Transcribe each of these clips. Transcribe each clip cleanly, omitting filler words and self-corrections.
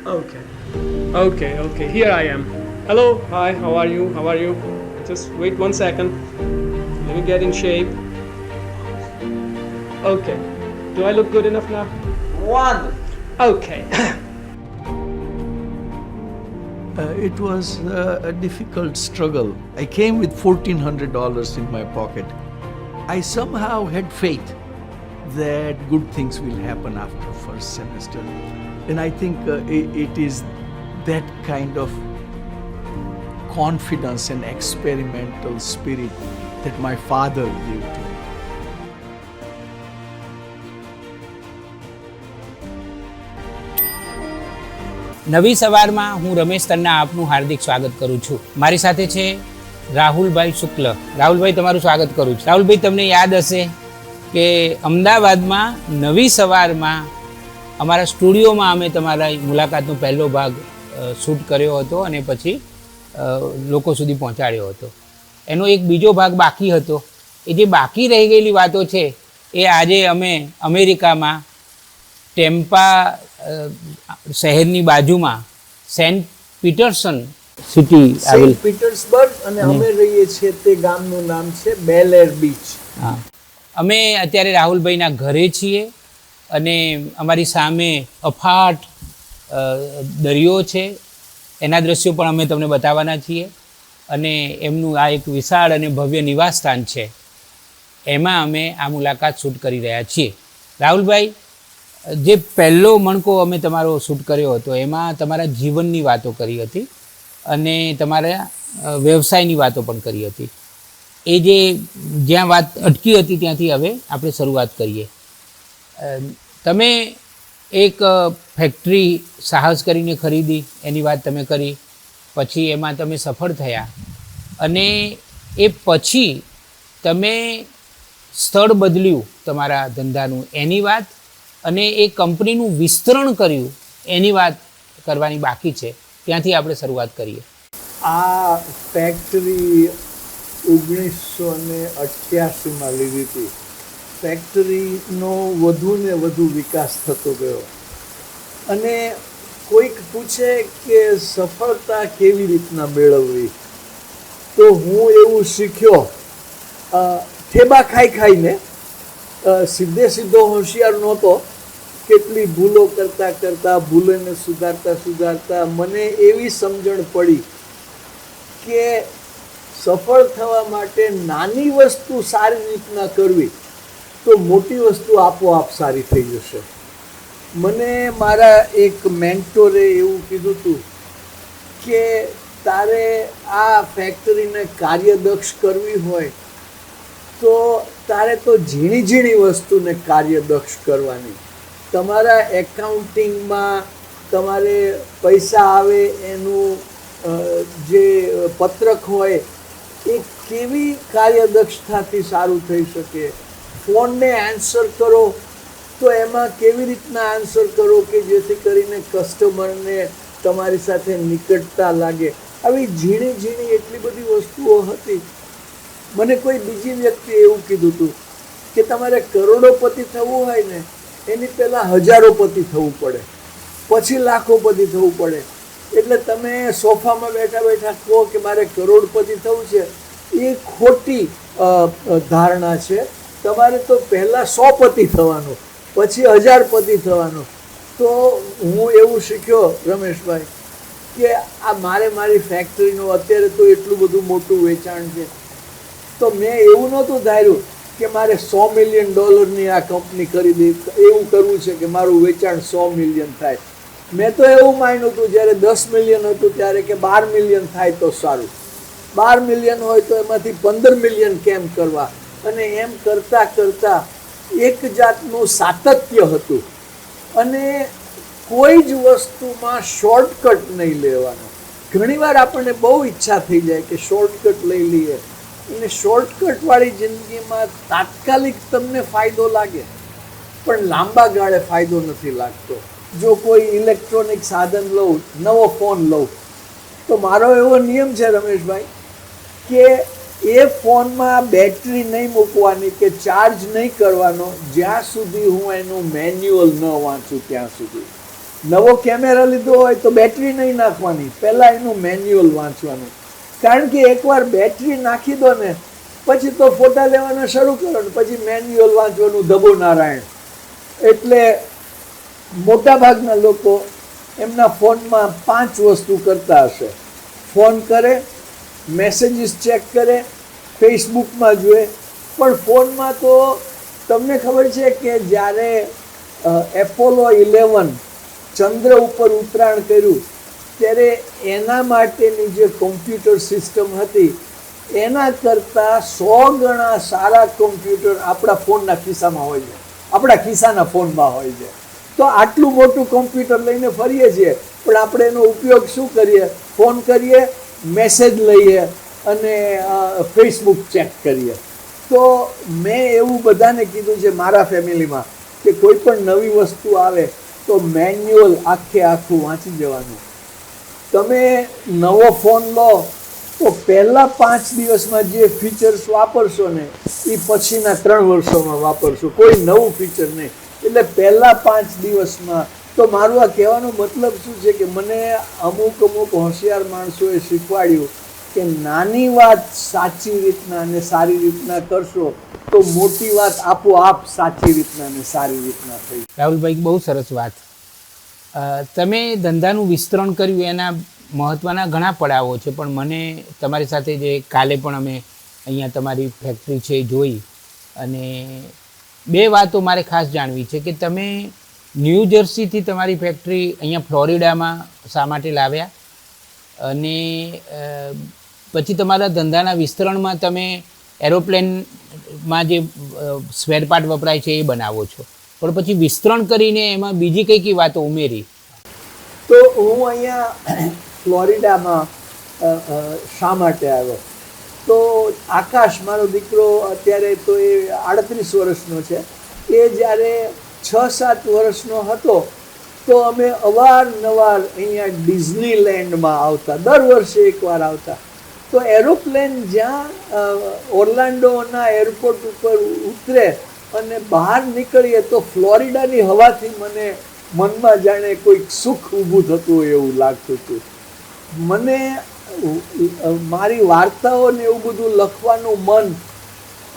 Okay. Okay, okay. Here I am. Hello. Hi. How are you? How are you? Just wait 1 second. Let me get in shape. Okay. Do I look good enough now? Wonderful. Okay. It was a difficult struggle. I came with $1,400 in my pocket. I somehow had faith that good things will happen after first semester. And I think it is that kind of confidence and experimental spirit that my father gave to me. નવી સવારમાં હું રમેશ તન્ના આપનું હાર્દિક સ્વાગત કરું છું. મારી સાથે છે રાહુલભાઈ શુક્લ. રાહુલભાઈ, તમારું સ્વાગત કરું છું. રાહુલભાઈ, તમને યાદ હશે કે અમદાવાદમાં નવી સવારમાં અમારા સ્ટુડિયોમાં અમે તમારા મુલાકાતનો પહેલો ભાગ શૂટ કર્યો હતો અને પછી લોકો સુધી પહોંચાડ્યો હતો. એનો એક બીજો ભાગ બાકી હતો. એ જે બાકી રહી ગયેલી વાતો છે એ આજે અમે અમેરિકામાં ટેમ્પા શહેરની બાજુમાં સેન્ટ પીટર્સન સિટી આવેલ પીટર્સબર્ગ અને અમે રહીએ છીએ તે ગામનું નામ છે બેલ એર બીચ. હા, અમે અત્યારે રાહુલભાઈના ઘરે છીએ અને અમારી સામે અફાટ દરિયો છે. એના દ્રશ્યો પણ અમે તમને બતાવવાના છીએ અને એમનું આ એક વિશાળ અને ભવ્ય નિવાસ સ્થાન છે. એમાં અમે આ મુલાકાત શૂટ કરી રહ્યા છીએ. રાહુલભાઈ, જે પહેલો મણકો અમે તમારો શૂટ કર્યો હતો એમાં તમારા જીવનની વાતો કરી હતી અને તમારા વ્યવસાયની વાતો પણ કરી હતી. એ જે જ્યાં વાત અટકી હતી ત્યાંથી હવે આપણે શરૂઆત કરીએ. તમે એક ફેક્ટરી સાહસ કરીને ખરીદી, એની વાત તમે કરી. પછી એમાં તમે સફળ થયા અને એ પછી તમે સ્થળ બદલ્યું તમારા ધંધાનું, એની વાત, અને એ કંપનીનું વિસ્તરણ કર્યું એની વાત કરવાની બાકી છે. ત્યાંથી આપણે શરૂઆત કરીએ. આ ફેક્ટરી 1988માં લીધી હતી. ફેક્ટરીનો વધુ ને વધુ વિકાસ થતો ગયો અને કોઈક પૂછે કે સફળતા કેવી રીતના મેળવવી, તો હું એવું શીખ્યો ઠેબા ખાઈને. સીધો હોશિયાર નહોતો. કેટલી ભૂલો કરતાં ભૂલોને સુધારતા મને એવી સમજણ પડી કે સફળ થવા માટે નાની વસ્તુ સારી રીતના કરવી તો મોટી વસ્તુ આપોઆપ સારી થઈ જશે. મને મારા એક મેન્ટોરે એવું કીધું હતું કે તારે આ ફેક્ટરીને કાર્યદક્ષ કરવી હોય તો તારે તો ઝીણી ઝીણી વસ્તુને કાર્યદક્ષ કરવાની. તમારા એકાઉન્ટિંગમાં તમારે પૈસા આવે એનું જે પત્રક હોય એ કેવી કાર્યદક્ષતાથી સારું થઈ શકે. ફોનને આન્સર કરો તો એમાં કેવી રીતના આન્સર કરો કે જેથી કરીને કસ્ટમરને તમારી સાથે નિકટતા લાગે. આવી ઝીણી ઝીણી એટલી બધી વસ્તુઓ હતી. મને કોઈ બીજી વ્યક્તિએ એવું કીધું હતું કે તમારે કરોડોપતિ થવું હોય ને એની પહેલાં હજારોપતિ થવું પડે, પછી લાખોપતિ થવું પડે. એટલે તમે સોફામાં બેઠા કહો કે મારે કરોડપતિ થવું છે, એ ખોટી ધારણા છે. તમારે તો પહેલાં 100 પતિ થવાનું, પછી 1000 પતિ થવાનું. તો હું એવું શીખ્યો રમેશભાઈ કે આ મારી ફેક્ટરીનું અત્યારે તો એટલું બધું મોટું વેચાણ છે, તો મેં એવું નહોતું ધાર્યું કે મારે $100 મિલિયન આ કંપની ખરીદી, એવું કરવું છે કે મારું વેચાણ 100 મિલિયન થાય. મેં તો એવું માન્યું હતું જ્યારે 10 મિલિયન હતું ત્યારે કે 12 મિલિયન થાય તો સારું. 12 મિલિયન હોય તો એમાંથી 15 મિલિયન કેમ કરવા, અને એમ કરતાં એક જાતનું સાતત્ય હતું. અને કોઈ જ વસ્તુમાં શોર્ટકટ નહીં લેવાનો. ઘણીવાર આપણને બહુ ઈચ્છા થઈ જાય કે શોર્ટકટ લઈ લઈએ, અને શોર્ટકટવાળી જિંદગીમાં તાત્કાલિક તમને ફાયદો લાગે પણ લાંબા ગાળે ફાયદો નથી લાગતો. જો કોઈ ઇલેક્ટ્રોનિક સાધન લઉં, નવો ફોન લઉં, તો મારો એવો નિયમ છે રમેશભાઈ કે એ ફોનમાં બેટરી નહીં મૂકવાની કે ચાર્જ નહીં કરવાનો જ્યાં સુધી હું એનું મેન્યુઅલ ન વાંચું ત્યાં સુધી. નવો કેમેરા લીધો હોય તો બેટરી નહીં નાખવાની, પહેલાં એનું મેન્યુઅલ વાંચવાનું. કારણ કે એકવાર બેટરી નાખી દો ને પછી તો ફોટા લેવાના શરૂ કરો ને પછી મેન્યુઅલ વાંચવાનું ધબો નારાયણ. એટલે મોટાભાગના લોકો એમના ફોનમાં 5 વસ્તુ કરતા હશે. ફોન કરે, મેસેજીસ ચેક કરે, ફેસબુકમાં જુએ. પણ ફોનમાં તો તમને ખબર છે કે જ્યારે એપોલો 11 ચંદ્ર ઉપર ઉતરાણ કર્યું ત્યારે એના માટેની જે કોમ્પ્યુટર સિસ્ટમ હતી એના કરતાં 100 ગણા સારા કોમ્પ્યુટર આપણા ફોનના ખિસ્સામાં હોય છે, આપણા ખિસ્સાના ફોનમાં હોય છે. તો આટલું મોટું કોમ્પ્યુટર લઈને ફરીએ છીએ પણ આપણે એનો ઉપયોગ શું કરીએ? ફોન કરીએ, મેસેજ લઈએ અને ફેસબુક ચેક કરીએ. તો મેં એવું બધાને કીધું છે મારા ફેમિલીમાં કે કોઈ પણ નવી વસ્તુ આવે તો મેન્યુઅલ આખું વાંચી જવાનું. તમે નવો ફોન લો તો પહેલાં 5 દિવસમાં જે ફીચર્સ વાપરશો ને એ પછીના 3 વર્ષોમાં વાપરશો, કોઈ નવું ફીચર નહીં. એટલે પહેલાં 5 દિવસમાં. તો મારું આ કહેવાનો મતલબ શું છે કે મને અમુક હોશિયાર માણસોએ શીખવાડ્યું કે નાની વાત સાચી રીતના અને સારી રીતના કરશો તો મોટી વાત આપોઆપ સાચી રીતના અને સારી રીતના થઈ. રાહુલભાઈ, બહુ સરસ વાત. તમે ધંધાનું વિસ્તરણ કર્યું એના મહત્ત્વના ઘણા પડાવો છે, પણ મને તમારી સાથે જે કાલે પણ અમે અહીંયા તમારી ફેક્ટરી છે એ જોઈ અને 2 વાતો મારે ખાસ જાણવી છે કે તમે ન્યૂ જર્સીથી તમારી ફેક્ટરી અહીંયા ફ્લોરિડામાં શા માટે લાવ્યા અને પછી તમારા ધંધાના વિસ્તરણમાં તમે એરોપ્લેનમાં જે સ્પેર પાર્ટ વપરાય છે એ બનાવો છો, પણ પછી વિસ્તરણ કરીને એમાં બીજી કઈ વાતો ઉમેરી? તો હું અહીંયા ફ્લોરિડામાં શા માટે આવ્યો? તો આકાશ મારો દીકરો અત્યારે તો એ 38 વર્ષનો છે. એ જ્યારે 6-7 વર્ષનો હતો તો અમે અવારનવાર અહીંયા ડિઝનીલેન્ડમાં આવતા, દર વર્ષે એકવાર આવતા. તો એરોપ્લેન જ્યાં ઓર્લાન્ડોના એરપોર્ટ ઉપર ઉતરે અને બહાર નીકળીએ તો ફ્લોરિડાની હવાથી મને મનમાં જાણે કોઈક સુખ ઊભું થતું હોય એવું લાગતું હતું. મને મારી વાર્તાઓ ને એવું બધું લખવાનું મન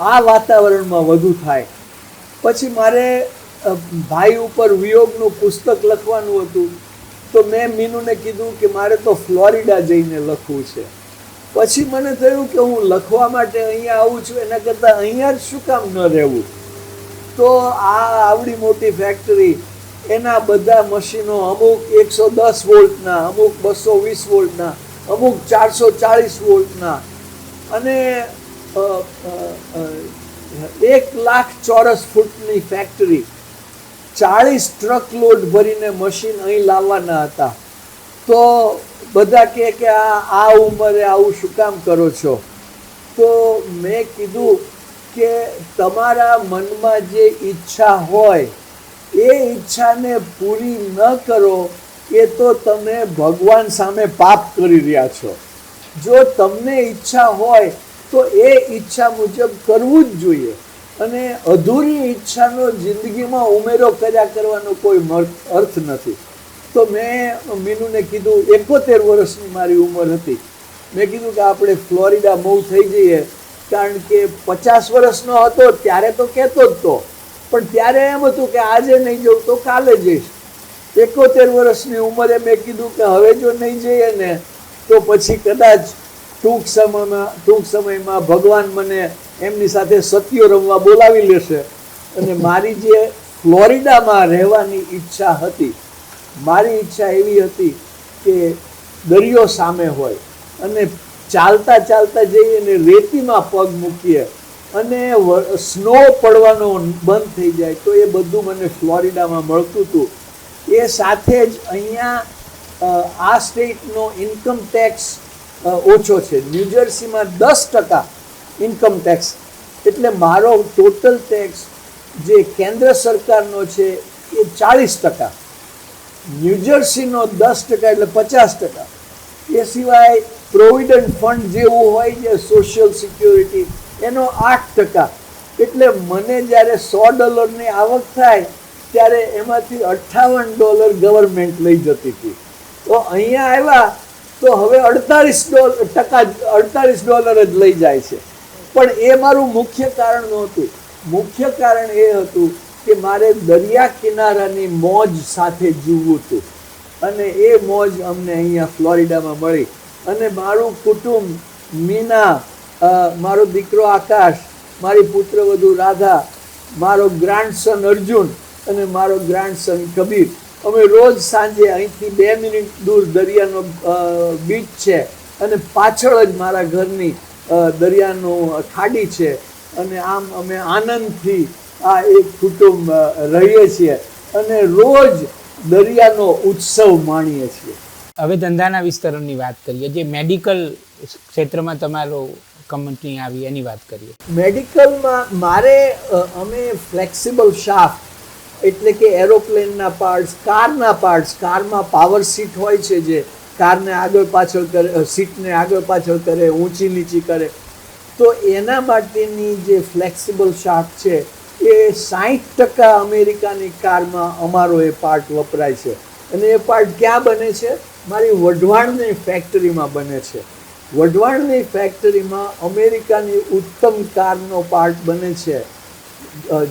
આ વાતાવરણમાં વધુ થાય. પછી મારે ભાઈ ઉપર વિયોગનું પુસ્તક લખવાનું હતું તો મેં મીનુને કીધું કે મારે તો ફ્લોરિડા જઈને લખવું છે. પછી મને થયું કે હું લખવા માટે અહીંયા આવું છું એના કરતાં અહીંયા જ શું કામ ન રહેવું? તો આ આવડી મોટી ફેક્ટરી, એના બધા મશીનો અમુક 110 વોલ્ટના, અમુક 220 વોલ્ટના, અમુક 440 વોલ્ટના અને 1 લાખ ચોરસ ફૂટની ફેક્ટરી, 40 ટ્રક લોડ ભરીને મશીન અહીં લાવવાના હતા. તો બધા કહે કે આ ઉંમરે આવું શું કામ કરો છો? તો મેં કીધું કે તમારા મનમાં જે ઈચ્છા હોય એ ઈચ્છાને પૂરી ન કરો એ તો તમે ભગવાન સામે પાપ કરી રહ્યા છો. જો તમને ઈચ્છા હોય તો એ ઈચ્છા મુજબ કરવું જ જોઈએ અને અધૂરી ઈચ્છાનો જિંદગીમાં ઉમેરો કર્યા કરવાનો કોઈ અર્થ નથી. તો મેં મીનુને કીધું, 71 વર્ષની મારી ઉંમર હતી, મેં કીધું કે આપણે ફ્લોરિડા મૂવ થઈ જઈએ. કારણ કે 50 વર્ષનો હતો ત્યારે તો કહેતો જ તો, પણ ત્યારે એમ હતું કે આજે નહીં જવું તો કાલે જઈશ. 71 વર્ષની ઉંમરે મેં કીધું કે હવે જો નહીં જઈએ ને તો પછી કદાચ ટૂંક સમયમાં ભગવાન મને એમની સાથે સત્યો રમવા બોલાવી લેશે. અને મારી જે ફ્લોરિડામાં રહેવાની ઈચ્છા હતી, મારી ઈચ્છા એવી હતી કે દરિયો સામે હોય અને ચાલતા ચાલતા જઈએ ને રેતીમાં પગ મૂકીએ અને સ્નો પડવાનો બંધ થઈ જાય. તો એ બધું મને ફ્લોરિડામાં મળતું હતું. એ સાથે જ અહીંયા આ સ્ટેટનો ઇન્કમ ટેક્સ ઓછો છે. ન્યૂજર્સીમાં 10% ઇન્કમ ટેક્સ, એટલે મારો ટોટલ ટેક્સ જે કેન્દ્ર સરકારનો છે એ 40%, ન્યૂજર્સીનો 10% એટલે 50%. એ સિવાય પ્રોવિડન્ટ ફંડ જેવું હોય છે, સોશિયલ સિક્યોરિટી, એનો 8%. એટલે મને જ્યારે $100 આવક થાય ત્યારે એમાંથી $58 ગવર્મેન્ટ લઈ જતી હતી. તો અહીંયા આવ્યા તો હવે $48 જ લઈ જાય છે. પણ એ મારું મુખ્ય કારણ નહોતું. મુખ્ય કારણ એ હતું કે મારે દરિયા કિનારાની મોજ સાથે જીવવું હતું, અને એ મોજ અમને અહીંયા ફ્લોરિડામાં મળી. અને મારું કુટુંબ, મીના, મારો દીકરો આકાશ, મારી પુત્રવધુ રાધા, મારો ગ્રાન્ડસન અર્જુન અને મારો ગ્રાન્ડસન કબીર, અમે રોજ સાંજે અહીંથી 2 મિનિટ દૂર દરિયાનો બીચ છે અને પાછળ જ મારા ઘરની દરિયાનો ખાડી છે, અને આમ અમે આનંદથી આ એક કુટુંબ રહીએ છીએ અને રોજ દરિયાનો ઉત્સવ માણીએ છીએ. હવે ધંધાના વિસ્તરણની વાત કરીએ. જે મેડિકલ ક્ષેત્રમાં તમારો કંપની આવી એની વાત કરીએ. મેડિકલમાં અમે ફ્લેક્સિબલ શાફ્ટ એટલે કે એરોપ્લેનના પાર્ટ્સ, કારના પાર્ટ્સ, કારમાં પાવર સીટ હોય છે જે કારને આગળ પાછળ કરે, સીટને આગળ પાછળ કરે, ઊંચી નીચી કરે, તો એના માટેની જે ફ્લેક્સિબલ શાફ્ટ છે એ 60% અમેરિકાની કારમાં અમારો એ પાર્ટ વપરાય છે. અને એ પાર્ટ ક્યાં બને છે? મારી વઢવાણની ફેક્ટરીમાં બને છે. વઢવાણની ફેક્ટરીમાં અમેરિકાની ઉત્તમ કારનો પાર્ટ બને છે,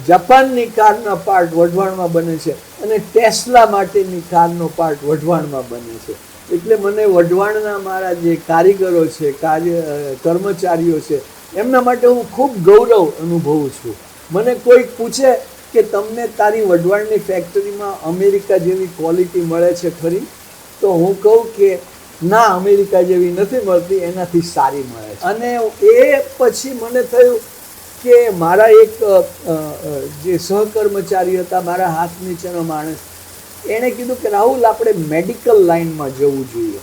જાપાનની કારના પાર્ટ વઢવાણમાં બને છે, અને ટેસ્લા માટેની કારનો પાર્ટ વઢવાણમાં બને છે. એટલે મને વઢવાણના મારા જે કારીગરો છે, કર્મચારીઓ છે, એમના માટે હું ખૂબ ગૌરવ અનુભવું છું. મને કોઈક પૂછે કે તમને તારી વઢવાણની ફેક્ટરીમાં અમેરિકા જેવી ક્વોલિટી મળે છે ખરી? તો હું કહું કે ના, અમેરિકા જેવી નથી મળતી, એનાથી સારી મળે છે. અને એ પછી મને થયું કે મારા એક જે સહકર્મચારી હતા, મારા હાથ નીચેનો માણસ, એણે કીધું કે રાહુલ, આપણે મેડિકલ લાઇનમાં જવું જોઈએ.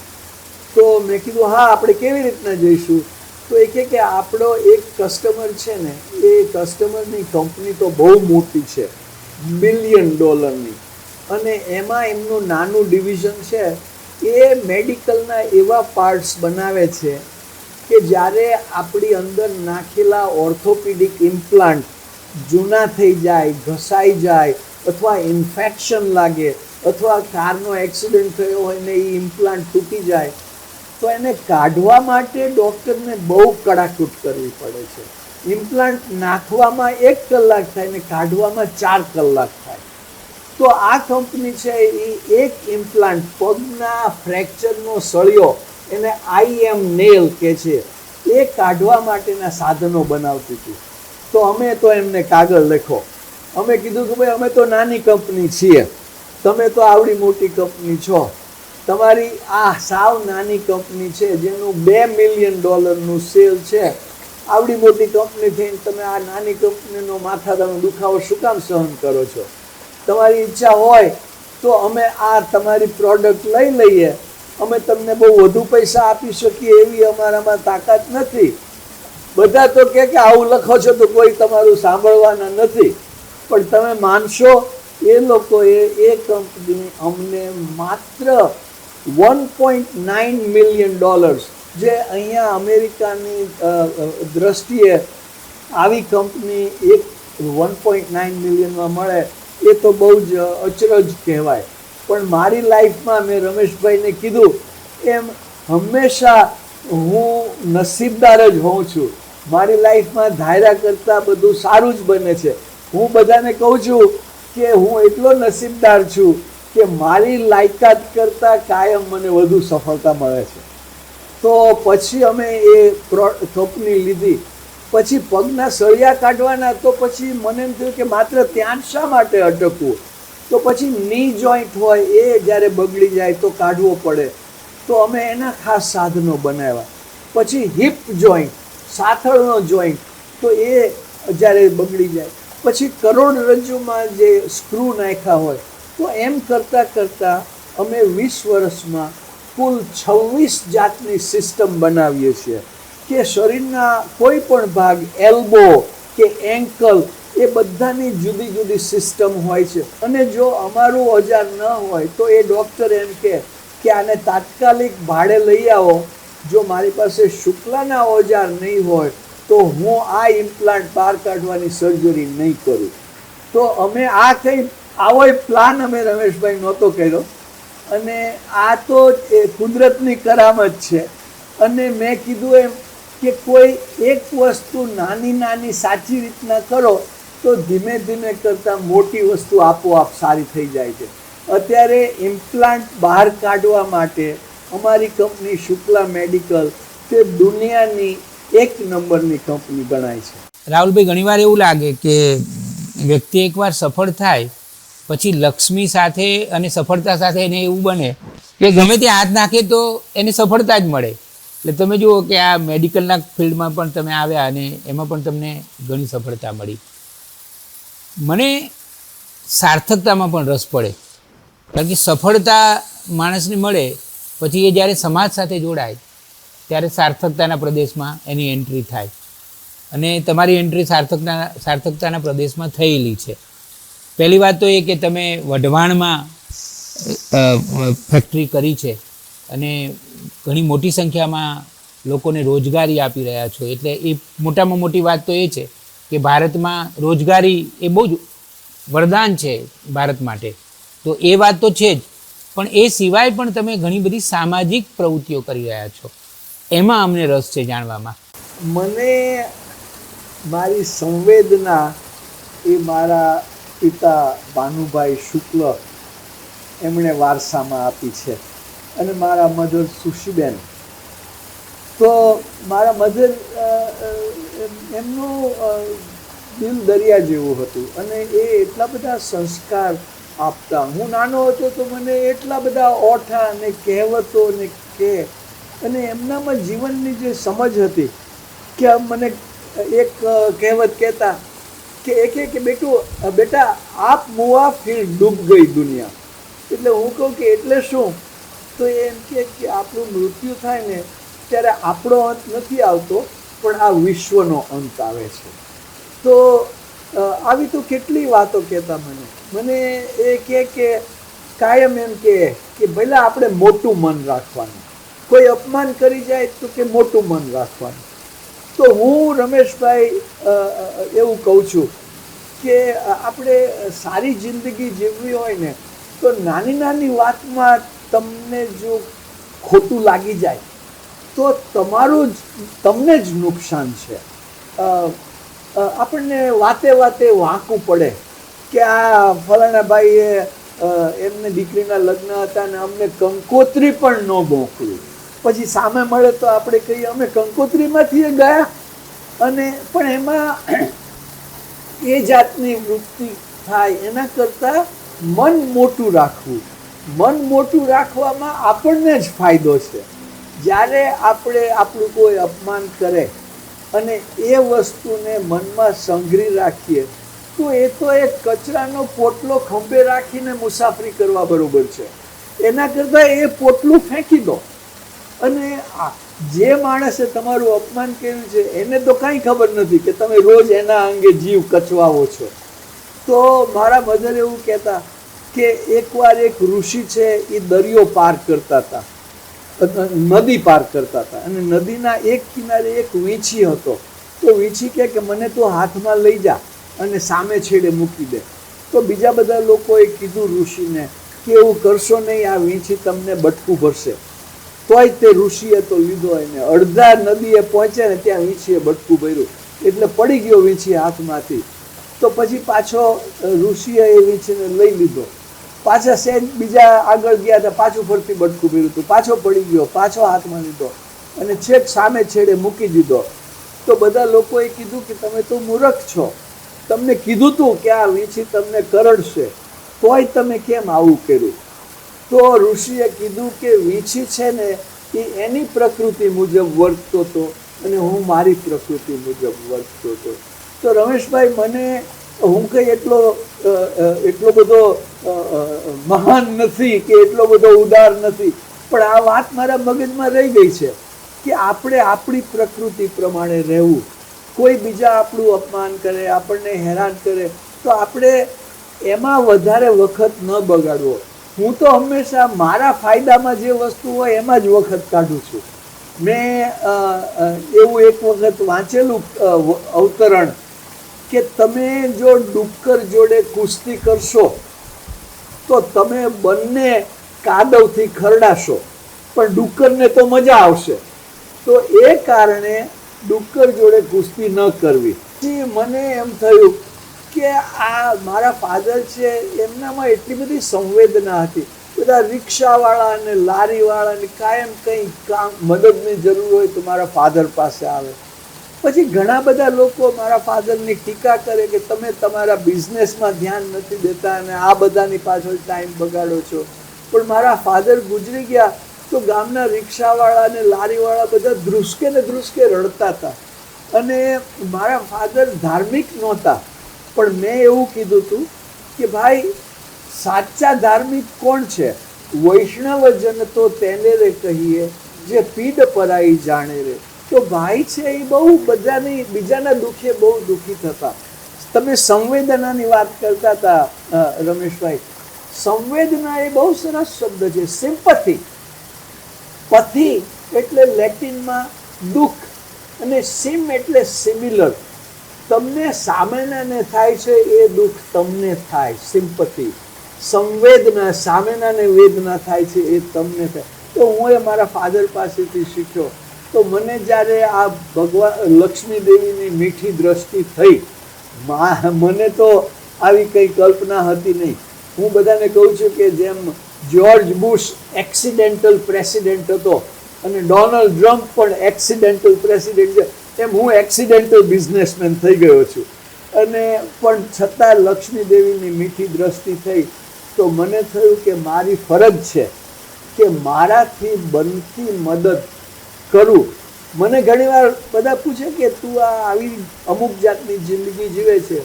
તો મેં કીધું હા, આપણે કેવી રીતના જઈશું? તો એ કહે કે આપણો એક કસ્ટમર છે ને, એ કસ્ટમરની કંપની તો બહુ મોટી છે, $1 બિલિયન, અને એમાં એમનું નાનું ડિવિઝન છે. એ મેડિકલના એવા પાર્ટ્સ બનાવે છે કે જ્યારે આપણી અંદર નાખેલા ઓર્થોપેડિક ઇમ્પ્લાન્ટ જૂના થઈ જાય, ઘસાઈ જાય, અથવા ઇન્ફેક્શન લાગે, અથવા કારનો એક્સિડન્ટ થયો હોય ને એ ઇમ્પ્લાન્ટ તૂટી જાય, તો એને કાઢવા માટે ડૉક્ટરને બહુ કડાકૂટ કરવી પડે છે. ઇમ્પ્લાન્ટ નાખવામાં 1 કલાક થાય ને કાઢવામાં 4 કલાક થાય. તો આ કંપની છે એ એક ઇમ્પ્લાન્ટ, પગના ફ્રેક્ચરનો સળિયો, એને IM નેલ કહે છે, એ કાઢવા માટેના સાધનો બનાવતી હતી. તો અમે તો એમને કાગળ લખો. અમે કીધું કે ભાઈ, અમે તો નાની કંપની છીએ, તમે તો આવડી મોટી કંપની છો, તમારી આ સાવ નાની કંપની છે જેનું $2 મિલિયન સેલ છે, આવડી મોટી કંપની થઈને તમે આ નાની કંપનીનો માથાનો દુખાવો શું કામ સહન કરો છો? તમારી ઈચ્છા હોય તો અમે આ તમારી પ્રોડક્ટ લઈ લઈએ, અમે તમને બહુ વધુ પૈસા આપી શકીએ એવી અમારામાં તાકાત નથી. બધા તો કે આવું લખો છો તો કોઈ તમારું સાંભળવાના નથી. પણ તમે માનશો, એ લોકોએ એ કંપની અમને માત્ર $1.9 મિલિયન, જે અહીંયા અમેરિકાની દ્રષ્ટિએ આવી કંપની એક 1.9 મિલિયનમાં મળે એ તો બહુ જ અચરજ કહેવાય. પણ મારી લાઈફમાં મેં રમેશભાઈને કીધું એમ, હંમેશા હું નસીબદાર જ હોઉં છું. મારી લાઈફમાં ધાર્યા કરતાં બધું સારું જ બને છે. હું બધાને કહું છું કે હું એટલો નસીબદાર છું કે મારી લાયકાત કરતાં કાયમ મને વધુ સફળતા મળે છે. તો પછી અમે એ કંપની લીધી. પછી પગના સળિયા કાઢવાના, તો પછી મને એમ થયું કે માત્ર ત્યાં જ શા માટે અટકવું? તો પછી ની જોઈન્ટ હોય એ જ્યારે બગડી જાય તો કાઢવો પડે, તો અમે એના ખાસ સાધનો બનાવ્યા. પછી હિપ જોઈન્ટ, સાથળનો જોઈન્ટ, તો એ જ્યારે બગડી જાય, પછી કરોડરજ્જુમાં જે સ્ક્રૂ નાખ્યા હોય, તો એમ કરતાં કરતાં અમે 20 વર્ષમાં કુલ 26 જાતની સિસ્ટમ બનાવીએ છીએ કે શરીરના કોઈ પણ ભાગ, એલ્બો કે એન્કલ, એ બધાની જુદી જુદી સિસ્ટમ હોય છે. અને જો અમારું ઓજાર ન હોય તો એ ડૉક્ટર એમ કે આને તાત્કાલિક ભાડે લઈ આવો. જો મારી પાસે શુક્લાના ઓજાર નહીં હોય તો હું આ ઇમ્પ્લાન્ટ બહાર કાઢવાની સર્જરી નહીં કરું. તો અમે આ કંઈ આવો પ્લાન અમે રમેશભાઈ નહોતો કર્યો, અને આ તો એ કુદરતની કરામત છે. અને મેં કીધું એમ કે કોઈ એક વસ્તુ નાની નાની સાચી રીતના કરો તો ધીમે ધીમે કરતાં મોટી વસ્તુ આપોઆપ સારી થઈ જાય છે. અત્યારે ઇમ્પ્લાન્ટ બહાર કાઢવા માટે અમારી કંપની શુક્લા મેડિકલ તે દુનિયાની 1 નંબરની કંપની ગણાય છે. રાહુલભાઈ, ઘણીવાર એવું લાગે કે વ્યક્તિ એકવાર સફળ થાય પછી લક્ષ્મી સાથે અને સફળતા સાથે એને એવું બને કે ગમે ત્યાં હાથ નાખે તો એને સફળતા જ મળે. એટલે તમે જુઓ કે આ મેડિકલના ફિલ્ડમાં પણ તમે આવ્યા અને એમાં પણ તમને ઘણી સફળતા મળી. મને સાર્થકતામાં પણ રસ પડે, કારણ કે સફળતા માણસને મળે પછી એ જ્યારે સમાજ સાથે જોડાય ત્યારે સાર્થકતાના પ્રદેશમાં એની એન્ટ્રી થાય, અને તમારી એન્ટ્રી સાર્થકતાના પ્રદેશમાં થયેલી છે. પહેલી વાત તો એ કે તમે વઢવાણમાં ફેક્ટરી કરી છે અને ઘણી મોટી સંખ્યામાં લોકોને રોજગારી આપી રહ્યા છો, એટલે એ મોટામાં મોટી વાત તો એ છે કે ભારતમાં રોજગારી એ બહુ જ વરદાન છે ભારત માટે. તો એ વાત તો છે જ, પણ એ સિવાય પણ તમે ઘણી બધી સામાજિક પ્રવૃત્તિઓ કરી રહ્યા છો. એમાં અમને રસ છે જાણવામાં. મને મારી સંવેદના એ મારા પિતા ભાનુભાઈ શુક્લ એમણે વારસામાં આપી છે, અને મારા મધર સુશીબેન. તો મારા મધર એમનું દિલ દરિયા જેવું હતું, અને એ એટલા બધા સંસ્કાર આપતા. હું નાનો હતો તો મને એટલા બધા ઓઠા ને કહેવતો ને કે, અને એમનામાં જીવનની જે સમજ હતી કે મને એક કહેવત કહેતા કે કે બેટા આપ મુઆ ફિર ડૂબ ગઈ દુનિયા. એટલે હું કહું કે એટલે શું? તો એમ કે આપણું મૃત્યુ થાય ને ત્યારે આપણો અંત નથી આવતો, પણ આ વિશ્વનો અંત આવે છે. તો આવી તો કેટલી વાતો કહેતા મને એ કે કાયમ એમ કે ભલે આપણે મોટું મન રાખવાનું, કોઈ અપમાન કરી જાય તો કે મોટું મન રાખવાનું. તો હું રમેશભાઈ એવું કહું છું કે આપણે સારી જિંદગી જીવવી હોય ને તો નાની નાની વાતમાં તમને જો ખોટું લાગી જાય તો તમને જ નુકસાન છે. આપણને વાતે વાંકવું પડે કે આ ફલાણા ભાઈએ એમને દીકરીના લગ્ન હતા ને અમને કંકોત્રી પણ ન મોકલી. પછી સામે મળે તો આપણે કહીએ અમે કંકોત્રીમાંથી ગયા, અને પણ એમાં એ જાતની વૃત્તિ થાય. એના કરતાં મન મોટું રાખવું, મન મોટું રાખવામાં આપણને જ ફાયદો છે. જ્યારે આપણે આપણું કોઈ અપમાન કરે અને એ વસ્તુને મનમાં સંઘરી રાખીએ તો એ તો એક કચરાનો પોટલો ખંભે રાખીને મુસાફરી કરવા બરોબર છે. એના કરતાં એ પોટલું ફેંકી દો. અને જે માણસે તમારું અપમાન કર્યું છે એને તો કાંઈ ખબર નથી કે તમે રોજ એના અંગે જીવ કચવાવો છો. તો મારા મધર એવું કહેતા કે એકવાર એક ઋષિ છે એ દરિયો પાર કરતા હતા, નદી પાર કરતા હતા, અને નદીના એક કિનારે એક વીંછી હતો. તો વીંછી કે મને તો હાથમાં લઈ જા અને સામે છેડે મૂકી દે. તો બીજા બધા લોકોએ કીધું ઋષિને કે એવું કરશો નહીં, આ વીંછી તમને બટકું ભરશે. તોય તે ઋષિએ તો લીધો એને. અડધા નદીએ પહોંચ્યા ને ત્યાં વીંછીએ બટકું ભર્યું એટલે પડી ગયો વીંછી હાથમાંથી. તો પછી પાછો ઋષિએ એ વીંછીને લઈ લીધો. પાછા સહેજ બીજા આગળ ગયા હતા, પાછું ફરતી બટકું ભર્યું હતું, પાછો પડી ગયો, પાછો હાથમાં લીધો અને છેક સામે છેડે મૂકી દીધો. તો બધા લોકોએ કીધું કે તમે તો મૂર્ખ છો, તમને કીધું તું કે આ વીંછી તમને કરડશે, તોય તમે કેમ આવું કર્યું? તો ઋષિએ કીધું કે વીંછી છે ને એ એની પ્રકૃતિ મુજબ વર્તતો હતો અને હું મારી પ્રકૃતિ મુજબ વર્તતો હતો. તો રમેશભાઈ, મને હું કંઈ એટલો બધો મહાન નથી કે એટલો બધો ઉદાર નથી, પણ આ વાત મારા મગજમાં રહી ગઈ છે કે આપણે આપણી પ્રકૃતિ પ્રમાણે રહેવું. કોઈ બીજા આપણું અપમાન કરે, આપણને હેરાન કરે તો આપણે એમાં વધારે વખત ન બગાડવો. હું તો હંમેશા મારા ફાયદામાં જે વસ્તુ હોય એમાં જ વખત કાઢું છું. મેં એવું એક વખત વાંચેલું અવતરણ કે તમે જો ડુક્કર જોડે કુસ્તી કરશો તો તમે બંને કાદવથી ખરડાશો, પણ ડુક્કરને તો મજા આવશે. તો એ કારણે ડુક્કર જોડે કુસ્તી ન કરવી. પછી મને એમ થયું કે આ મારા ફાધર છે એમનામાં એટલી બધી સંવેદના હતી. બધા રિક્ષાવાળા અને લારીવાળાને કાયમ કંઈ કામ મદદની જરૂર હોય તો મારા ફાધર પાસે આવે. પછી ઘણા બધા લોકો મારા ફાધરની ટીકા કરે કે તમે તમારા બિઝનેસમાં ધ્યાન નથી દેતા અને આ બધાની પાછળ ટાઈમ બગાડો છો. પણ મારા ફાધર ગુજરી ગયા તો ગામના રિક્ષાવાળા અને લારીવાળા બધા ધ્રુસકે ને ધ્રુસકે રડતા હતા. અને મારા ફાધર ધાર્મિક નહોતા, પણ મેં એવું કીધું હતું કે ભાઈ સાચા ધાર્મિક કોણ છે? વૈષ્ણવજન તો તેને રે કહીએ જે પીડ પરાઈ જાણે રે. તો ભાઈ છે એ બહુ બધાની બીજાના દુઃખે બહુ દુઃખી થતા. તમે સંવેદનાની વાત કરતા હતા રમેશભાઈ. સંવેદના એ બહુ સરસ શબ્દ છે, સિમ્પથી. પથી એટલે લેટિનમાં દુઃખ અને સિમ એટલે સિમિલર. તમને સામેનાને થાય છે એ દુઃખ તમને થાય, સિમ્પથી. સંવેદના સામેનાને વેદના થાય છે એ તમને થાય. તો હું એ મારા ફાધર પાસેથી શીખ્યો. તો મને જ્યારે આ ભગવાન લક્ષ્મી દેવીની મીઠી દ્રષ્ટિ થઈ, મને તો આવી કંઈ કલ્પના હતી નહીં. હું બધાને કહું છું કે જેમ જ્યોર્જ બુશ એક્સિડેન્ટલ પ્રેસિડેન્ટ હતો અને ડોનાલ્ડ ટ્રમ્પ પણ એક્સિડેન્ટલ પ્રેસિડેન્ટ છે, એમ હું એક્સિડેન્ટલ બિઝનેસમેન થઈ ગયો છું. અને પણ છતાં લક્ષ્મી દેવીની મીઠી દ્રષ્ટિ થઈ તો મને થયું કે મારી ફરજ છે કે મારાથી બનતી મદદ કરું. મને ઘણીવાર બધા પૂછે કે તું આ આવી અમુક જાતની જિંદગી જીવે છે,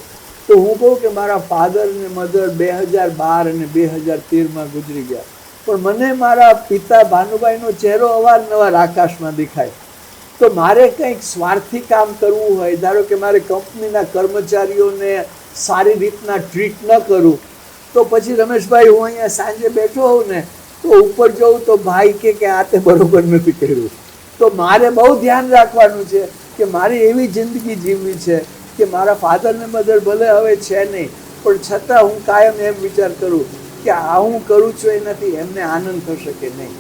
તો હું કહું કે મારા ફાધર ને મધર 2012 અને 2013માં ગુજરી ગયા. પણ મને મારા પિતા ભાનુભાઈનો ચહેરો અવારનવાર આકાશમાં દેખાય. તો મારે કંઈક સ્વાર્થી કામ કરવું હોય, ધારો કે મારે કંપનીના કર્મચારીઓને સારી રીતના ટ્રીટ ન કરું, તો પછી રમેશભાઈ હું અહીંયા સાંજે બેઠો હોઉં ને તો ઉપર જઉં તો ભાઈ કે આ તે બરોબર નથી કર્યું. તો મારે બહુ ધ્યાન રાખવાનું છે કે મારી એવી જિંદગી જીવવી છે કે મારા ફાધર ને મધર ભલે હવે છે નહીં, પણ છતાં હું કાયમ એમ વિચાર કરું કે આ હું કરું છું એનાથી એમને આનંદ થશે કે નહીં.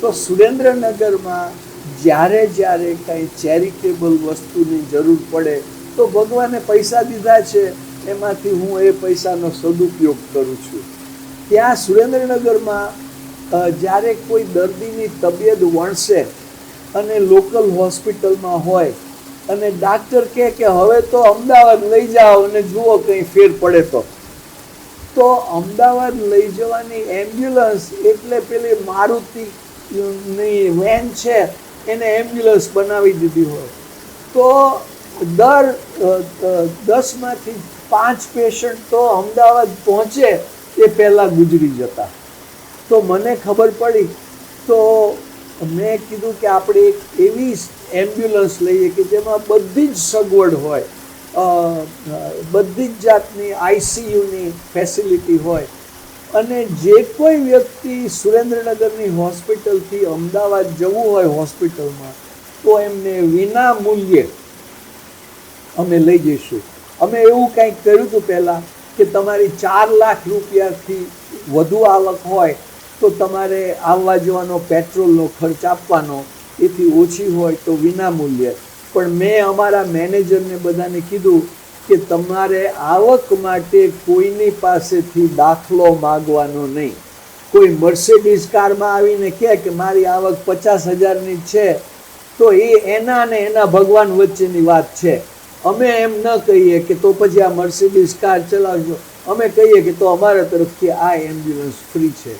તો સુરેન્દ્રનગરમાં જ્યારે જ્યારે કંઈ ચેરિટેબલ વસ્તુની જરૂર પડે તો ભગવાને પૈસા દીધા છે, એમાંથી હું એ પૈસાનો સદુપયોગ કરું છું. ત્યાં સુરેન્દ્રનગરમાં જ્યારે કોઈ દર્દીની તબિયત વણસે અને લોકલ હોસ્પિટલમાં હોય અને ડાક્ટર કહે કે હવે તો અમદાવાદ લઈ જાઓ અને જુઓ કંઈ ફેર પડે તો અમદાવાદ લઈ જવાની એમ્બ્યુલન્સ એટલે પેલી મારુતિની વેન છે એને એમ્બ્યુલન્સ બનાવી દીધી હોય તો દર 10માંથી 5 પેશન્ટ તો અમદાવાદ પહોંચે એ પહેલાં ગુજરી જતા. તો મને ખબર પડી તો મેં કીધું કે આપણે એક એવી એમ્બ્યુલન્સ લઈએ કે જેમાં બધી જ સગવડ હોય, બધી જ જાતની આઈસીયુની ફેસિલિટી હોય, અને જે કોઈ વ્યક્તિ સુરેન્દ્રનગરની હોસ્પિટલથી અમદાવાદ જવું હોય હોસ્પિટલમાં તો એમને વિના મૂલ્યે અમે લઈ જઈશું. અમે એવું કંઈક કર્યું હતું પહેલાં કે તમારી 4 લાખ રૂપિયાથી વધુ આવક હોય તો તમારે આવવા જવાનો પેટ્રોલનો ખર્ચ આપવાનો, એથી ઓછી હોય તો વિના મૂલ્યે. પણ મેં અમારા મેનેજરને બધાને કીધું કે તમારે આવક માટે કોઈની પાસેથી દાખલો માગવાનો નહીં. કોઈ મર્સિડીઝ કારમાં આવીને કહે કે મારી આવક 50,000ની છે તો એ એના ને એના ભગવાન વચ્ચેની વાત છે. અમે એમ ન કહીએ કે તો પછી આ મર્સિડીઝ કાર ચલાવજો, અમે કહીએ કે તો અમારા તરફથી આ એમ્બ્યુલન્સ ફ્રી છે.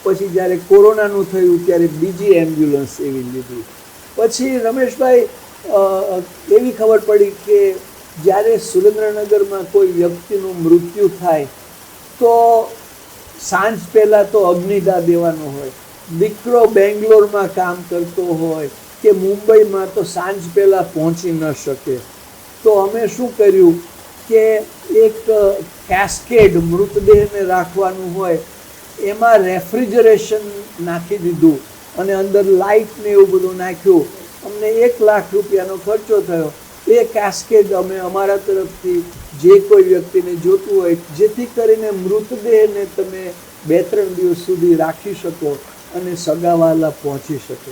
પછી જ્યારે કોરોનાનું થયું ત્યારે બીજી એમ્બ્યુલન્સ એવી લીધી. પછી રમેશભાઈ એવી ખબર પડી કે જ્યારે સુરેન્દ્રનગરમાં કોઈ વ્યક્તિનું મૃત્યુ થાય તો સાંજ પહેલાં તો અગ્નિદાહ દેવાનો હોય. દીકરો બેંગ્લોરમાં કામ કરતો હોય કે મુંબઈમાં તો સાંજ પહેલાં પહોંચી ન શકે. તો અમે શું કર્યું કે એક કેસ્કેડ મૃતદેહને રાખવાનું હોય એમાં રેફ્રિજરેશન નાખી દીધું અને અંદર લાઇટ ને એવું બધું નાખ્યું. અમને 1 લાખ રૂપિયાનો ખર્ચો થયો. એ કેસ્કેડ અમે અમારા તરફથી જે કોઈ વ્યક્તિને જોતું હોય, જેથી કરીને મૃતદેહને તમે 2-3 દિવસ સુધી રાખી શકો અને સગાવાલા પહોંચી શકો.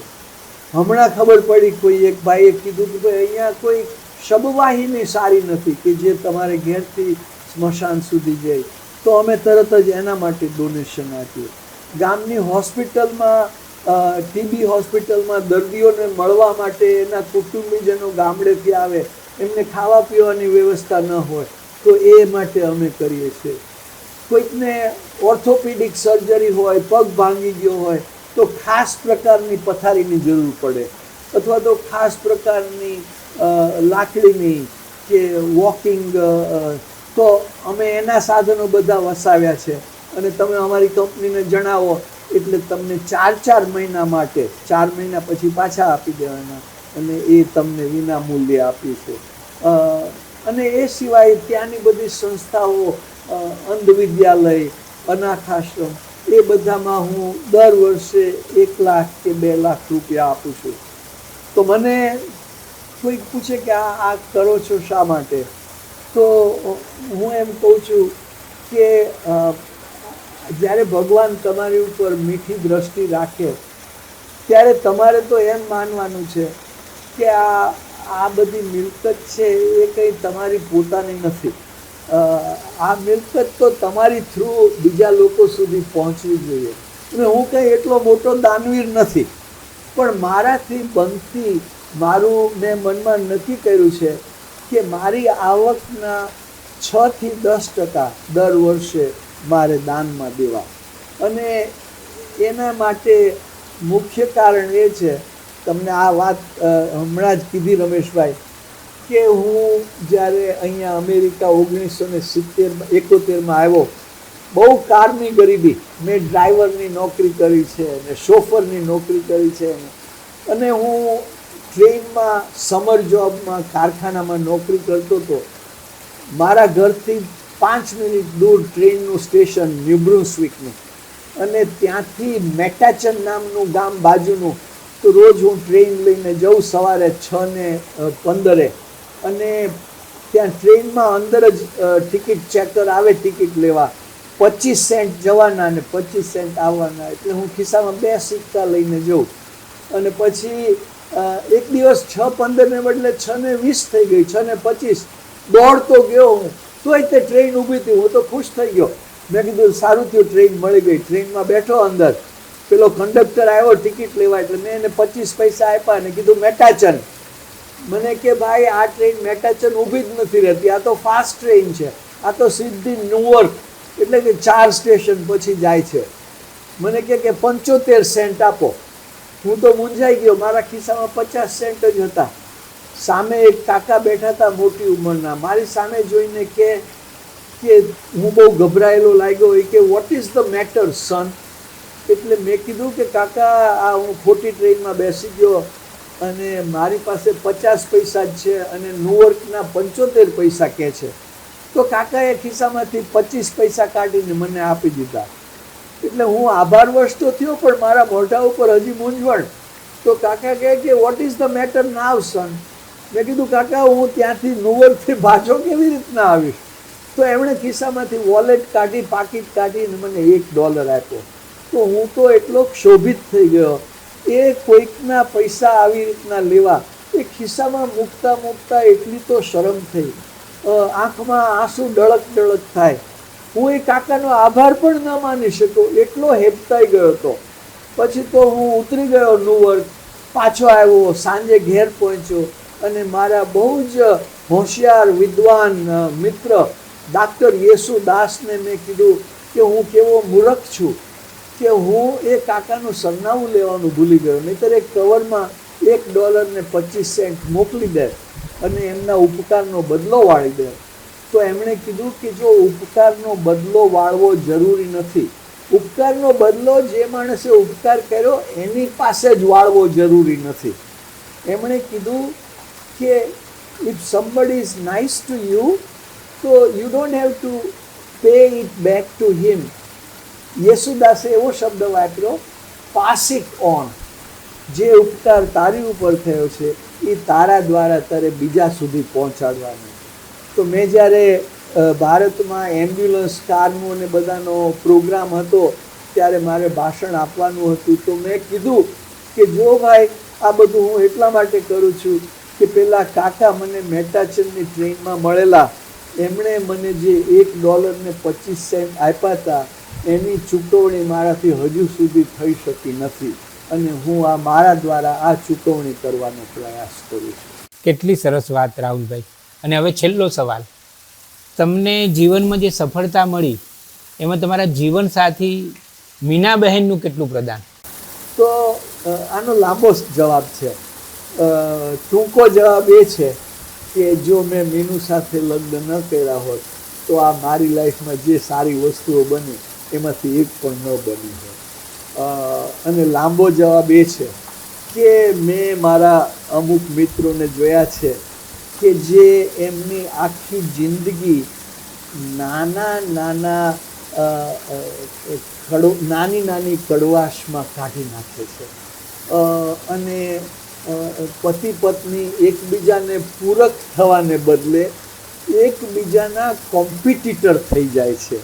હમણાં ખબર પડી, કોઈ એક ભાઈએ કીધું કે ભાઈ અહીંયા કોઈ શબવાહિની સારી નથી કે જે તમારે ઘેરથી સ્મશાન સુધી જાય, તો અમે તરત જ એના માટે ડોનેશન આપ્યું. ગામની હોસ્પિટલમાં ટીબી હોસ્પિટલમાં દર્દીઓને મળવા માટે એના કુટુંબીજનો ગામડેથી આવે, એમને ખાવા પીવાની વ્યવસ્થા ન હોય તો એ માટે અમે કરીએ છીએ. કોઈકને ઓર્થોપેડિક સર્જરી હોય, પગ ભાંગી ગયો હોય તો ખાસ પ્રકારની પથારીની જરૂર પડે, અથવા તો ખાસ પ્રકારની લાકડીની કે વોકિંગ, તો અમે એના સાધનો બધા વસાવ્યા છે. અને તમે અમારી કંપનીને જણાવો એટલે તમને 4 મહિના માટે, 4 મહિના પછી પાછા આપી દેવાના, અને એ તમને વિના મૂલ્યે આપી છે. અને એ સિવાય ત્યાંની બધી સંસ્થાઓ, અંધ વિદ્યાલય, અનાથ આશ્રમ, એ બધામાં હું દર વર્ષે 1 લાખ કે 2 લાખ રૂપિયા આપું છું. તો મને કોઈક પૂછે કે આ કરો છો શા માટે, તો હું એમ કહું છું કે જ્યારે ભગવાન તમારી ઉપર મીઠી દ્રષ્ટિ રાખે ત્યારે તમારે તો એમ માનવાનું છે કે આ બધી મિલકત છે એ કંઈ તમારી પોતાની નથી. આ મિલકત તો તમારી થ્રુ બીજા લોકો સુધી પહોંચવી જોઈએ. અને હું કંઈ એટલો મોટો દાનવીર નથી, પણ મારાથી બનતી, મેં મનમાં નક્કી કર્યું છે કે મારી આવકના 6 થી 10% દર વર્ષે મારે દાનમાં દેવા. અને એના માટે મુખ્ય કારણ એ છે, તમને આ વાત હમણાં જ કીધી રમેશભાઈ, કે હું જ્યારે અહીંયા અમેરિકા 1971 આવ્યો, બહુ કારની ગરીબી, મેં ડ્રાઈવરની નોકરી કરી છે અને શોફરની નોકરી કરી છે, અને હું ટ્રેનમાં સમર જોબમાં કારખાનામાં નોકરી કરતો હતો. મારા ઘરથી 5 મિનિટ દૂર ટ્રેનનું સ્ટેશન ન્યૂ બ્રુન્સવિકનું, અને ત્યાંથી મેટાચન નામનું ગામ બાજુનું. તો રોજ હું ટ્રેન લઈને જાઉં સવારે 6:15, અને ત્યાં ટ્રેનમાં અંદર જ ટિકિટ ચેકર આવે ટિકિટ લેવા, 25 સેન્ટ જવાના અને 25 સેન્ટ આવવાના. એટલે હું ખિસ્સામાં 2 સિક્કા લઈને જાઉં. અને પછી એક દિવસ 6:15 બદલે 6:20 થઈ ગઈ, 6:25 દોડતો ગયો હું, તોય તે ટ્રેન ઊભી હતી. હું તો ખુશ થઈ ગયો, મેં કીધું સારું થયું ટ્રેન મળી ગઈ. ટ્રેનમાં બેઠો, અંદર પેલો કંડક્ટર આવ્યો ટિકિટ લેવા, એટલે મેં એને 25 પૈસા આપ્યા અને કીધું મેટાચન. મને કે ભાઈ આ ટ્રેન મેટાચન ઊભી જ નથી રહેતી, આ તો ફાસ્ટ ટ્રેન છે, આ તો સીધી ન્યુયોર્ક, એટલે કે 4 સ્ટેશન પછી જાય છે. મને કે 75 સેન્ટ આપો. હું તો મૂંઝાઈ ગયો, મારા ખિસ્સામાં 50 સેન્ટ જ હતા. સામે એક કાકા બેઠા હતા મોટી ઉંમરના, મારી સામે જોઈને કે હું બહુ ગભરાયેલો લાગ્યો. એ કે વોટ ઇઝ ધ મેટર સન? એટલે મેં કીધું કે કાકા આ હું ખોટી ટ્રેનમાં બેસી ગયો અને મારી પાસે 50 પૈસા જ છે અને ન્યુયોર્કના 75 પૈસા કહે છે. તો કાકાએ ખિસ્સામાંથી 25 પૈસા કાઢીને મને આપી દીધા. એટલે હું આભારવશ તો થયો, પણ મારા મોઢા ઉપર હજી મૂંઝવણ. તો કાકા કહે કે વોટ ઇઝ ધ મેટર નાવ સન? મેં કીધું કાકા હું ત્યાંથી ન્યુયોર્કથી પાછો કેવી રીતના આવીશ? તો એમણે ખિસ્સામાંથી વોલેટ કાઢી, પાકીટ કાઢીને મને $1 આપ્યો. તો હું તો એટલો ક્ષોભિત થઈ ગયો. એ કોઈકના પૈસા આવી રીતના લેવા, એ ખિસ્સામાં મૂકતા એટલી તો શરમ થઈ, આંખમાં આંસુ ડળક થાય. હું એ કાકાનો આભાર પણ ન માની શક્યો, એટલો હેબતાઈ ગયો હતો. પછી તો હું ઉતરી ગયો ન્યુયોર્ક, પાછો આવ્યો, સાંજે ઘેર પહોંચ્યો, અને મારા બહુ જ હોશિયાર વિદ્વાન મિત્ર ડૉક્ટર યેસુદાસને મેં કીધું કે હું કેવો મૂર્ખ છું કે હું એ કાકાનું સરનામું લેવાનું ભૂલી ગયો, નહીંતર એક કવરમાં $1.25 મોકલી દે અને એમના ઉપકારનો બદલો વાળી દે. તો એમણે કીધું કે જો ઉપકારનો બદલો વાળવો જરૂરી નથી, ઉપકારનો બદલો જે માણસે ઉપકાર કર્યો એની પાસે જ વાળવો જરૂરી નથી. એમણે કીધું કે if somebody is nice to you, so you don't have to pay it back to him. યેસુદાસે એવો શબ્દ વાપર્યો, પાસ ઇટ ઓન. જે ઉપકાર તારી ઉપર થયો છે એ તારા દ્વારા તારે બીજા સુધી પહોંચાડવાનો. તો મેં જ્યારે ભારતમાં એમ્બ્યુલન્સ કારનો અને બધાનો પ્રોગ્રામ હતો, ત્યારે મારે ભાષણ આપવાનું હતું. તો મેં કીધું કે જો ભાઈ આ બધું હું એટલા માટે કરું છું કે પેલા કાકા મને મેટાચનની ટ્રેનમાં મળેલા, એમણે મને જે $1.25 આપ્યા હતા એની ચૂકવણી મારાથી હજુ સુધી થઈ શકી નથી, અને હું આ મારા દ્વારા આ ચૂકવણી કરવાનો પ્રયાસ કરું છું. કેટલી સરસ વાત રાહુલભાઈ. અને હવે છેલ્લો સવાલ, તમને જીવનમાં જે સફળતા મળી એમાં તમારા જીવનસાથી મીનાબહેનનું કેટલું પ્રદાન? તો આનો લાંબો જવાબ છે. ટૂંકો જવાબ એ છે કે જો મેં મીનુ સાથે લગ્ન ન કર્યા હોત તો આ મારી લાઈફમાં જે સારી વસ્તુઓ બની એમાંથી એક પણ ન બની હોય. અને લાંબો જવાબ એ છે કે મેં મારા અમુક મિત્રોને જોયા છે કે જે એમની આખી જિંદગી નાની નાની કડવાશમાં કાઢી નાખે છે, અને પતિ પત્ની એકબીજાને પૂરક થવાને બદલે એકબીજાના કોમ્પિટિટર થઈ જાય છે.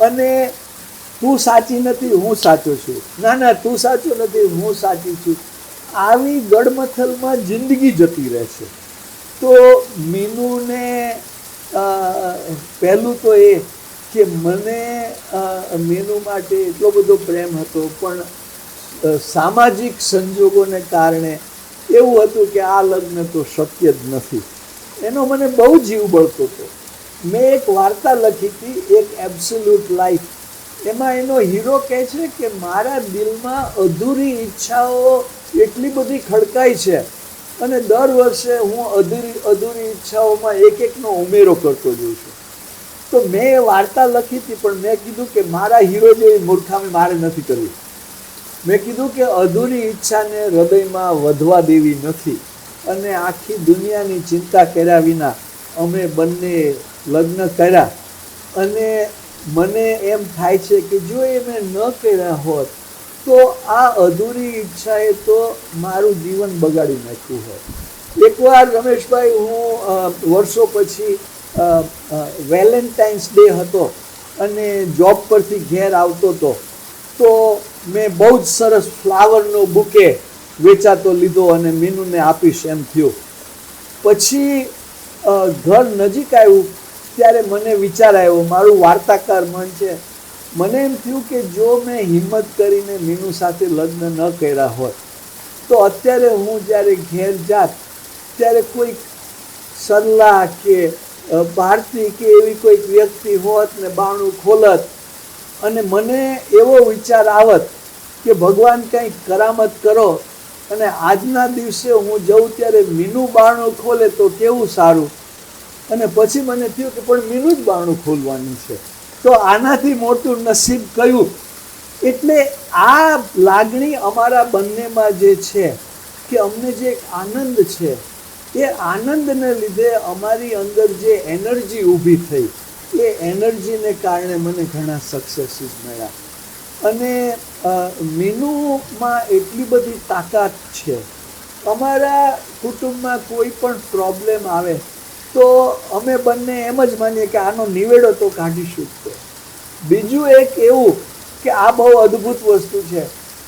અને તું સાચી નથી, હું સાચો છું, ના ના તું સાચો નથી, હું સાચી છું, આવી ગડમથલમાં જિંદગી જતી રહે છે. તો મીનુને પહેલું તો એ કે મને મીનુ માટે એટલો બધો પ્રેમ હતો, પણ સામાજિક સંજોગોને કારણે એવું હતું કે આ લગ્ન તો શક્ય જ નથી. એનો મને બહુ જીવ બળતો હતો. મેં એક વાર્તા લખી હતી, એક એબ્સોલ્યુટ લાઈફ. એમાં એનો હીરો કહે છે કે મારા દિલમાં અધૂરી ઈચ્છાઓ એટલી બધી ખડકાઈ છે, અને દર વર્ષે હું અધૂરી ઈચ્છાઓમાં એકનો ઉમેરો કરતો જોઉં છું. તો મેં એ વાર્તા લખી હતી, પણ મેં કીધું કે મારા હીરો જેવી મૂર્ખામી મારે નથી કરવી. મેં કીધું કે અધૂરી ઈચ્છાને હૃદયમાં વધવા દેવી નથી, અને આખી દુનિયાની ચિંતા કર્યા વિના અમે બંને લગ્ન કર્યા. અને મને એમ થાય છે કે જો એ મેં ન કર્યા હોત તો આ અધૂરી ઈચ્છાએ તો મારું જીવન બગાડી નાખ્યું હોત. એકવાર રમેશભાઈ, હું વર્ષો પછી વેલેન્ટાઇન્સ ડે હતો અને જોબ પરથી ઘેર આવતો હતો, તો મેં બહુ જ સરસ ફ્લાવરનો બુકે વેચાતો લીધો અને મીનુને આપીશ એમ થયું. પછી ઘર નજીક આવ્યું ત્યારે મને વિચાર આવ્યો, મારું વાર્તાકાર મન છે, મને એમ થયું કે જો મેં હિંમત કરીને મીનુ સાથે લગ્ન ન કર્યા હોત તો અત્યારે હું જ્યારે ઘેર જાત ત્યારે કોઈક સરલા કે ભારતી કે એવી કોઈક વ્યક્તિ હોત ને બારણું ખોલત, અને મને એવો વિચાર આવત કે ભગવાન કંઈક કરામત કરો, અને આજના દિવસે હું જઉં ત્યારે મીનુ બારણું ખોલે તો કેવું સારું. અને પછી મને થયું કે પણ મીનુ જ બારણું ખોલવાની છે, તો આનાથી મોટું નસીબ કયું. એટલે આ લાગણી અમારા બંનેમાં જે છે કે અમને જે એક આનંદ છે, એ આનંદને લીધે અમારી અંદર જે એનર્જી ઊભી થઈ, એ એનર્જીને કારણે મને ઘણા સક્સેસીસ મળ્યા. અને મીનુમાં એટલી બધી તાકાત છે. અમારા કુટુંબમાં કોઈ પણ પ્રોબ્લેમ આવે તો અમે બંને એમ જ માનીએ કે આનો નિવેડો તો કાઢીશું જ. બીજું એક એવું કે આ બહુ અદ્ભુત વસ્તુ છે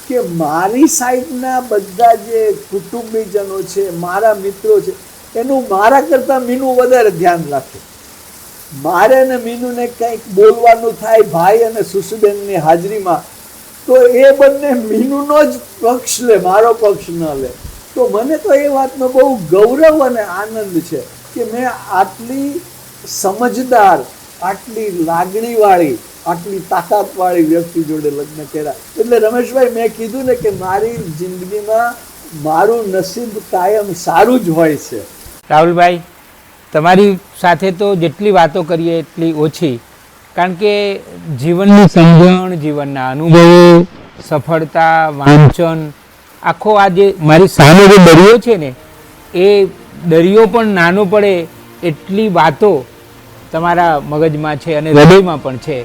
કે મારી સાઈડના બધા જે કુટુંબીજનો છે, મારા મિત્રો છે, એનું મારા કરતાં મીનુ વધારે ધ્યાન રાખે. મારે ને મીનુને કંઈક બોલવાનું થાય ભાઈ અને સુસુબેનની હાજરીમાં, તો એ બંને મીનુનો જ પક્ષ લે, મારો પક્ષ ન લે. તો મને તો એ વાતનો બહુ ગૌરવ અને આનંદ છે કે મેં આટલી સમજદાર, આટલી લાગણીવાળી, આટલી તાકાતવાળી વ્યક્તિ જોડે લગ્ન કર્યા. એટલે રમેશભાઈ, મેં કીધું ને કે મારી જિંદગીમાં મારું નસીબ કાયમ સારું જ હોય છે. રાહુલભાઈ, તમારી સાથે તો જેટલી વાતો કરીએ એટલી ઓછી, કારણ કે જીવનની સમજણ, જીવનના અનુભવો, સફળતા, વાંચન, આખો આ જે મારી સામે જે દરિયો છે ને, એ દરિયો પણ નાનો પડે એટલી વાતો તમારા મગજમાં છે અને હૃદયમાં પણ છે.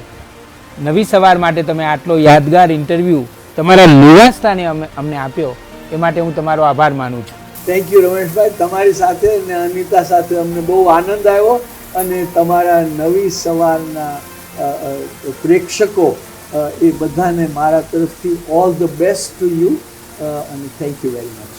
નવી સવાર માટે તમે આટલો યાદગાર ઇન્ટરવ્યૂ તમારા નિવાસસ્થાને અમને આપ્યો, એ માટે હું તમારો આભાર માનું છું. Thank you Rameshbhai. તમારી સાથે અને અનિતા સાથે અમને બહુ આનંદ આવ્યો, અને તમારા નવી સવારના પ્રેક્ષકો એ બધાને મારા તરફથી all the best to you અને થેન્ક યુ વેરી મચ.